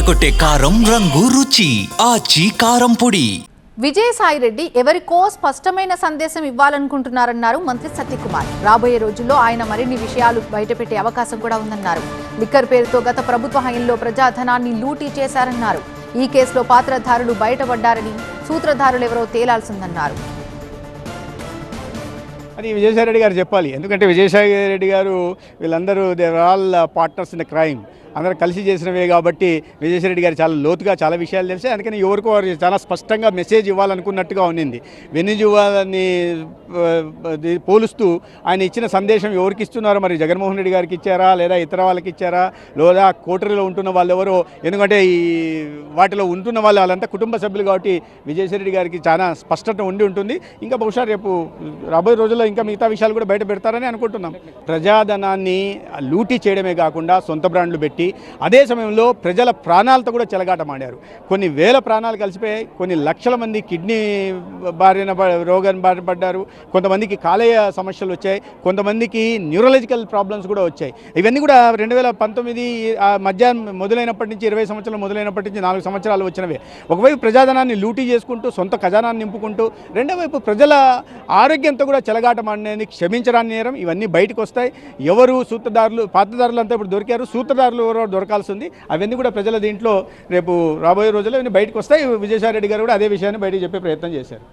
అదరకొట్టే కారం రంగు రుచి ఆచి కారం పొడి. విజయసాయిరెడ్డి ఎవరికో స్పష్టమైన సందేశం ఇవ్వాలనుకుంటున్నారన్నారు మంత్రి సత్యకుమార్. రాబోయే రోజుల్లో ఆయన మరిన్ని విషయాలు బయటపెట్టే అవకాశం కూడా ఉందన్నారు. లిక్కర్ పేరుతో గత ప్రభుత్వ హయాంలో ప్రజాధనాన్ని లూటీ చేశారన్నారు. ఈ కేసులో పాత్రధారులు బయటపడ్డారని, సూత్రధారులు ఎవరో తేలాల్సిందన్నారు. అది విజయసాయిరెడ్డి గారు చెప్పాలి. ఎందుకంటే విజయసాయిరెడ్డి గారు వీళ్ళందరూ they're all partners in the crime, అందరూ కలిసి చేసినవే కాబట్టి విజయసాయిరెడ్డి గారు చాలా లోతుగా చాలా విషయాలు తెలిసి అందుకని ఎవరికో వారు చాలా స్పష్టంగా మెసేజ్ ఇవ్వాలనుకున్నట్టుగా ఉన్నింది. వెన్నుజువాలని పోలుస్తూ ఆయన ఇచ్చిన సందేశం ఎవరికి ఇస్తున్నారో, మరి జగన్మోహన్ రెడ్డి గారికి ఇచ్చారా లేదా ఇతర వాళ్ళకి ఇచ్చారా, లేదా కోటరీలో ఉంటున్న వాళ్ళు ఎవరో, ఎందుకంటే ఈ వాటిలో ఉంటున్న వాళ్ళంతా కుటుంబ సభ్యులు కాబట్టి విజయసాయిరెడ్డి గారికి చాలా స్పష్టత ఉండి ఉంటుంది. ఇంకా బహుశా రేపు రాబోయే రోజుల్లో ఇంకా మిగతా విషయాలు కూడా బయట పెడతారని అనుకుంటున్నాం. ప్రజాధనాన్ని లూటీ చేయడమే కాకుండా సొంత బ్రాండ్లు పెట్టి అదే సమయంలో ప్రజల ప్రాణాలతో కూడా చెలగాటమాడారు. కొన్ని వేల ప్రాణాలు కలిసిపోయాయి. కొన్ని లక్షల మంది కిడ్నీ రోగాన్ని బారిన పడ్డారు. కొంతమందికి కాలేయ సమస్యలు వచ్చాయి. కొంతమందికి న్యూరలాజికల్ ప్రాబ్లమ్స్ కూడా వచ్చాయి. ఇవన్నీ కూడా 2019 మధ్యాహ్నం మొదలైనప్పటి నుంచి 20 సంవత్సరాలు మొదలైనప్పటి నుంచి 4 సంవత్సరాలు వచ్చినవే. ఒకవైపు ప్రజాధనాన్ని లూటీ చేసుకుంటూ సొంత ఖజానాన్ని నింపుకుంటూ, రెండో వైపు ప్రజల ఆరోగ్యంతో కూడా చెలగాటమాడినది క్షమించరాని నేరం. ఇవన్నీ బయటకు వస్తాయి. ఎవరు సూత్రధారులు, పాత్రధారులు అంతా ఇప్పుడు దొరికారు. సూత్రధారులు దొరకాల్సి ఉంది. అవన్నీ కూడా ప్రజల దీంట్లో రేపు రాబోయే రోజుల్లో బయటకు వస్తాయి. విజయసాయిరెడ్డి గారు కూడా అదే విషయాన్ని బయటకు చెప్పే ప్రయత్నం చేశారు.